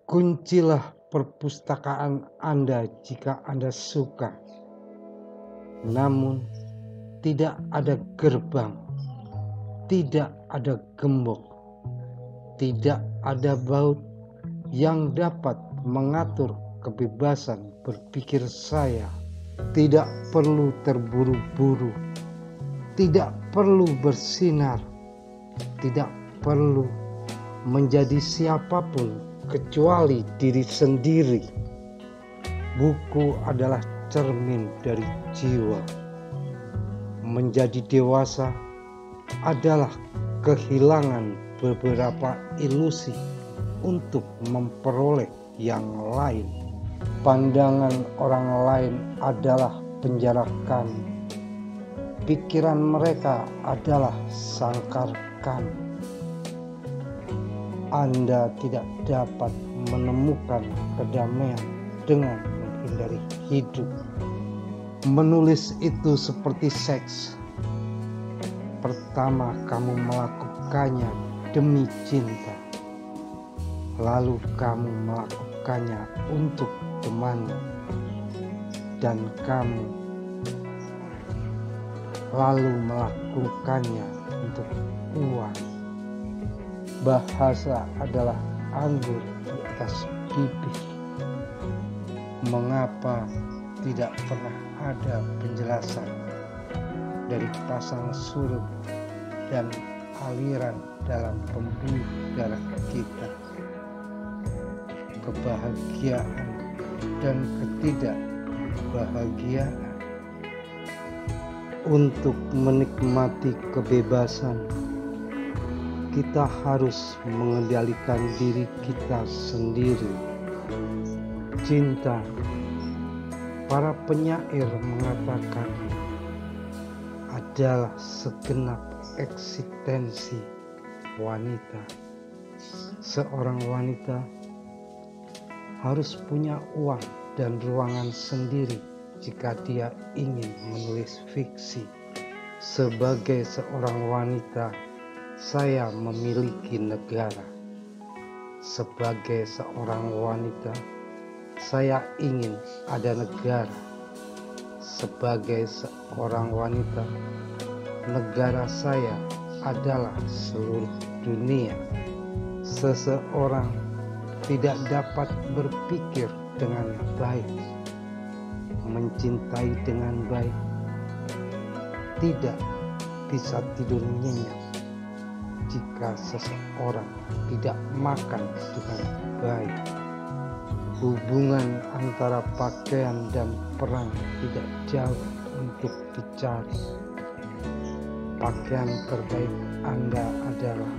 Kuncilah perpustakaan Anda jika Anda suka. Namun, tidak ada gerbang, tidak ada gembok, tidak ada baut yang dapat mengatur kebebasan berpikir saya. Tidak perlu terburu-buru, tidak perlu bersinar, tidak perlu menjadi siapapun kecuali diri sendiri. Buku adalah cermin dari jiwa. Menjadi dewasa adalah kehilangan beberapa ilusi untuk memperoleh yang lain. Pandangan orang lain adalah penjara kami. Pikiran mereka adalah sangkar kami. Anda tidak dapat menemukan kedamaian dengan menghindari hidup. Menulis itu seperti seks. Pertama kamu melakukannya demi cinta. Lalu kamu melakukannya untuk teman. Dan kamu lalu melakukannya untuk uang. Bahasa adalah anggur di atas bibir. Mengapa tidak pernah ada penjelasan dari pasang surut dan aliran dalam pembuluh darah kita? Kebahagiaan dan ketidakbahagiaan. Untuk menikmati kebebasan, kita harus mengendalikan diri kita sendiri. Cinta, para penyair mengatakan, adalah segenap eksistensi wanita. Seorang wanita harus punya uang dan ruangan sendiri jika dia ingin menulis fiksi. Sebagai seorang wanita, saya memiliki negara. Sebagai seorang wanita, saya ingin ada negara. Sebagai seorang wanita, negara saya adalah seluruh dunia. Seseorang tidak dapat berpikir dengan baik, mencintai dengan baik, tidak bisa tidur nyenyak jika seseorang tidak makan dengan baik. Hubungan antara pakaian dan perang tidak jauh untuk dicari. Pakaian terbaik Anda adalah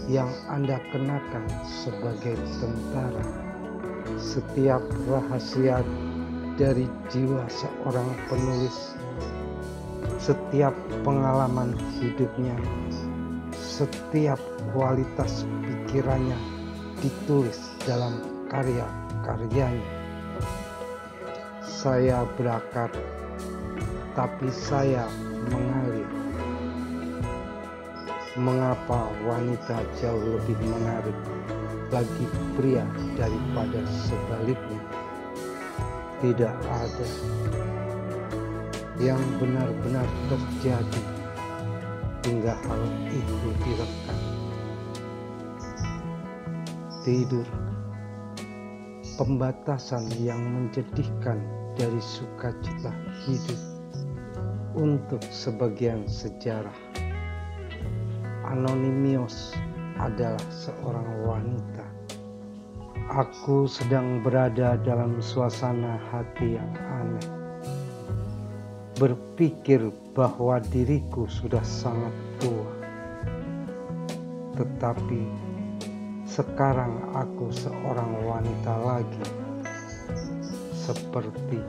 yang Anda kenakan sebagai tentara. Setiap rahasia dari jiwa seorang penulis, setiap pengalaman hidupnya, setiap kualitas pikirannya ditulis dalam karya-karyanya. Saya berakar, tapi saya mengalir. Mengapa wanita jauh lebih menarik bagi pria daripada sebaliknya? Tidak ada. Yang benar-benar terjadi hingga hal itu direkam. Tidur, pembatasan yang menjadikan dari sukacita hidup untuk sebagian sejarah. Anonymous adalah seorang wanita. Aku sedang berada dalam suasana hati yang aneh. Berpikir bahwa diriku sudah sangat tua. Tetapi sekarang aku seorang wanita lagi. Seperti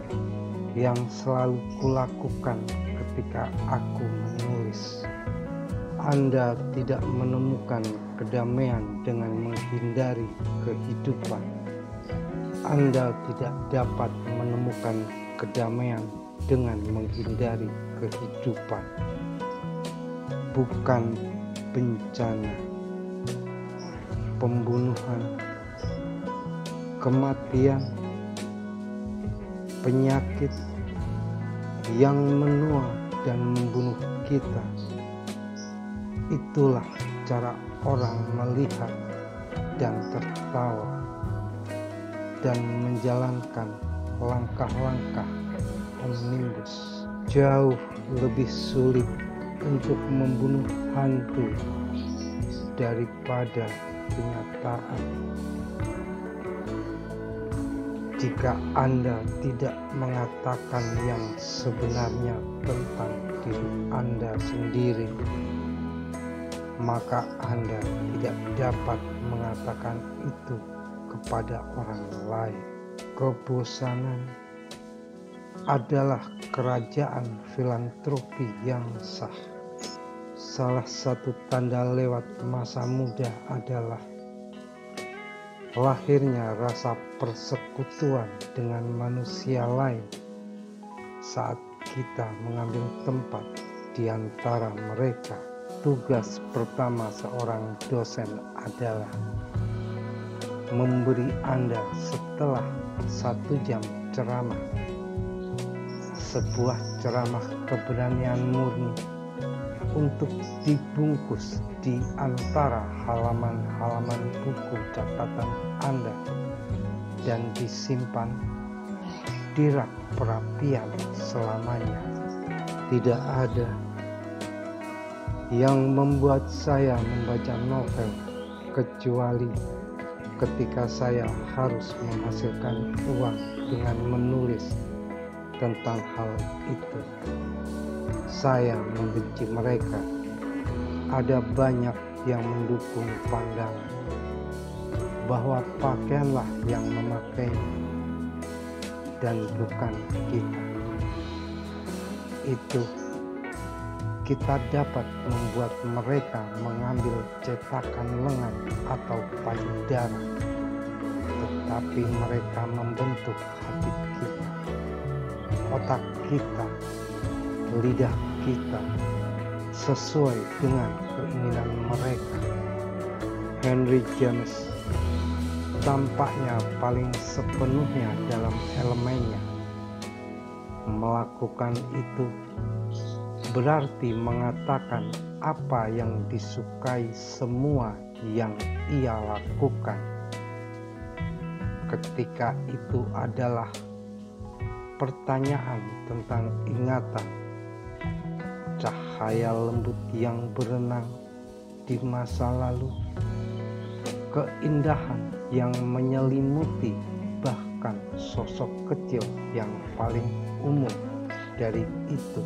yang selalu kulakukan ketika aku menulis. Anda tidak menemukan kedamaian dengan menghindari kehidupan. Anda tidak dapat menemukan kedamaian dengan menghindari kehidupan. Bukan bencana, pembunuhan, kematian, penyakit yang menua dan membunuh kita. Itulah cara orang melihat dan tertawa dan menjalankan langkah-langkah omnibus. Jauh lebih sulit untuk membunuh hantu daripada kenyataan. Jika Anda tidak mengatakan yang sebenarnya tentang diri Anda sendiri, maka Anda tidak dapat mengatakan itu kepada orang lain. Kebosanan adalah kerajaan filantropi yang sah. Salah satu tanda lewat masa muda adalah lahirnya rasa persekutuan dengan manusia lain saat kita mengambil tempat di antara mereka. Tugas pertama seorang dosen adalah memberi Anda setelah 1 jam ceramah sebuah ceramah keberanian murni untuk dibungkus di antara halaman-halaman buku catatan Anda dan disimpan di rak perapian selamanya. Tidak ada yang membuat saya membaca novel kecuali ketika saya harus menghasilkan uang dengan menulis tentang hal itu. Saya membenci mereka. Ada banyak yang mendukung pandangan bahwa pakaianlah yang memakainya dan bukan kita. Itu kita dapat membuat mereka mengambil cetakan lengan atau payudara, tetapi mereka membentuk hati kita, otak kita, lidah kita sesuai dengan keinginan mereka. Henry James tampaknya paling sepenuhnya dalam elemennya. Melakukan itu berarti mengatakan apa yang disukai semua yang ia lakukan. Ketika itu adalah pertanyaan tentang ingatan, cahaya lembut yang berenang di masa lalu, keindahan yang menyelimuti bahkan sosok kecil yang paling umum dari itu.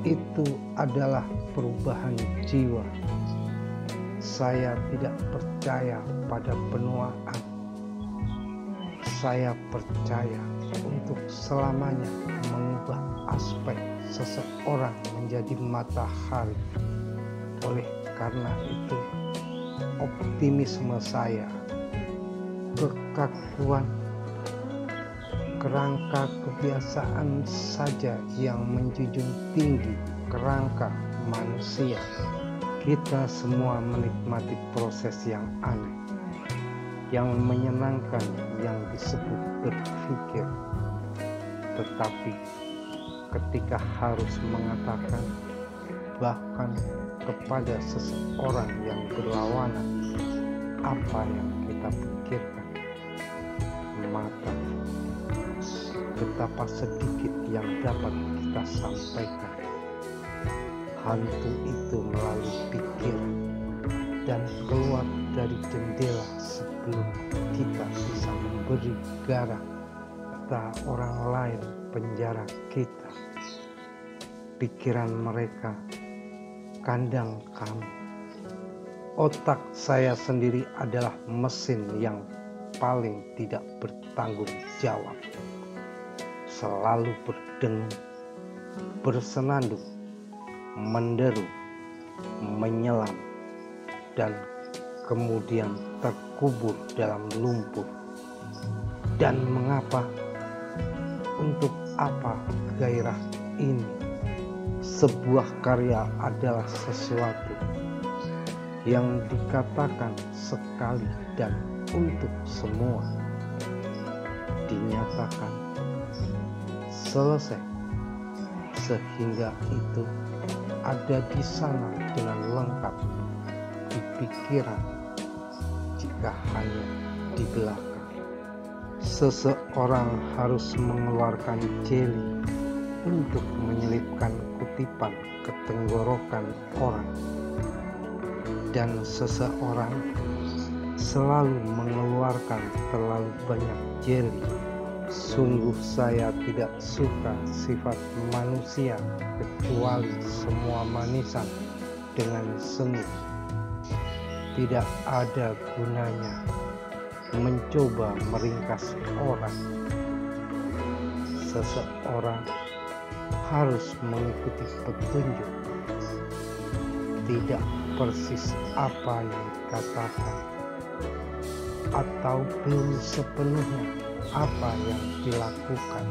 Itu adalah perubahan jiwa. Saya tidak percaya pada penuaan. Saya percaya untuk selamanya mengubah aspek seseorang menjadi matahari. Oleh karena itu, optimisme saya, kekakuan, kerangka kebiasaan saja yang menjunjung tinggi kerangka manusia. Kita semua menikmati proses yang aneh, yang menyenangkan, yang disebut berpikir. Tetapi ketika harus mengatakan bahkan kepada seseorang yang berlawanan apa yang kita pikirkan, maka betapa sedikit yang dapat kita sampaikan. Hantu itu melalui pikiran dan keluar dari jendela sebelum kita bisa memberi garam kata orang lain penjara kita. Pikiran mereka kandang kami. Otak saya sendiri adalah mesin yang paling tidak bertanggung jawab. Selalu berdengung, bersenandung, menderu, menyelam, dan kemudian terkubur dalam lumpur. Dan mengapa? Untuk apa gairah ini? Sebuah karya adalah sesuatu yang dikatakan sekali dan untuk semua. Dinyatakan selesai, sehingga itu ada di sana dengan lengkap di pikiran jika hanya di belakang. Seseorang harus mengeluarkan jeli untuk menyelipkan kutipan ke tenggorokan orang, dan seseorang selalu mengeluarkan terlalu banyak jeli. Sungguh saya tidak suka sifat manusia kecuali semua manisan dengan semu. Tidak ada gunanya mencoba meringkas orang. Seseorang harus mengikuti petunjuk, tidak persis apa yang dikatakan, atau belum sepenuhnya apa yang dilakukan.